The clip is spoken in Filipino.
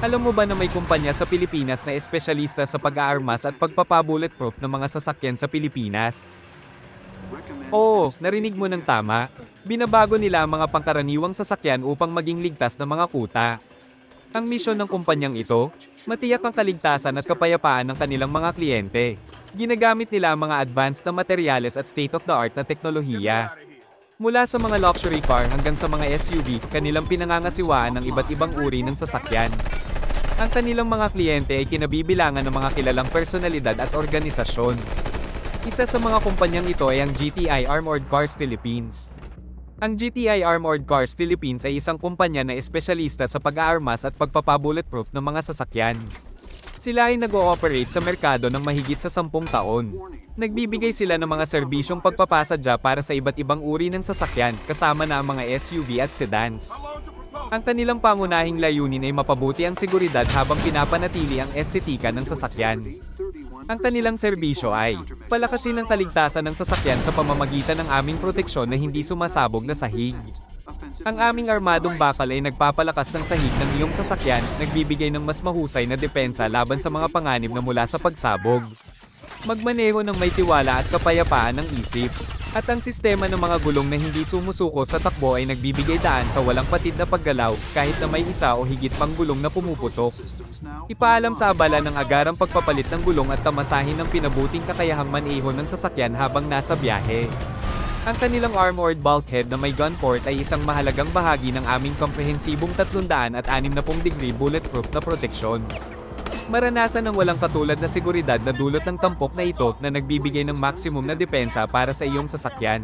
Alam mo ba na may kumpanya sa Pilipinas na espesyalista sa pag-aarmas at pagpapa-bulletproof ng mga sasakyan sa Pilipinas? Oo, narinig mo ng tama. Binabago nila ang mga pangkaraniwang sasakyan upang maging ligtas na mga kuta. Ang misyon ng kumpanyang ito, matiyak ang kaligtasan at kapayapaan ng kanilang mga kliyente. Ginagamit nila ang mga advanced na materyales at state-of-the-art na teknolohiya. Mula sa mga luxury car hanggang sa mga SUV, kanilang pinangangasiwaan ng iba't ibang uri ng sasakyan. Ang kanilang mga kliyente ay kinabibilangan ng mga kilalang personalidad at organisasyon. Isa sa mga kumpanyang ito ay ang GTI Armored Cars Philippines. Ang GTI Armored Cars Philippines ay isang kumpanya na espesyalista sa pag-aarmas at pagpapa-bulletproof ng mga sasakyan. Sila ay nag-ooperate sa merkado ng mahigit sa 10 taon. Nagbibigay sila ng mga serbisyong pagpapasadya para sa iba't ibang uri ng sasakyan, kasama na ang mga SUV at sedans. Ang kanilang pangunahing layunin ay mapabuti ang seguridad habang pinapanatili ang estetika ng sasakyan. Ang kanilang serbisyo ay palakasin ang kaligtasan ng sasakyan sa pamamagitan ng aming proteksyon na hindi sumasabog na sahig. Ang aming armadong bakal ay nagpapalakas ng sahig ng iyong sasakyan, nagbibigay ng mas mahusay na depensa laban sa mga panganib na mula sa pagsabog. Magmaneho ng may tiwala at kapayapaan ng isip. At ang sistema ng mga gulong na hindi sumusuko sa takbo ay nagbibigay daan sa walang patid na paggalaw, kahit na may isa o higit pang gulong na pumuputok. Ipaalam sa abala ng agarang pagpapalit ng gulong at tamasahin ng pinabuting kakayahang maneho ng sasakyan habang nasa biyahe. Ang kanilang armored bulkhead na may gun port ay isang mahalagang bahagi ng aming komprehensibong 360 degree bulletproof na proteksyon. Maranasan ng walang katulad na seguridad na dulot ng tampok na ito na nagbibigay ng maximum na depensa para sa iyong sasakyan.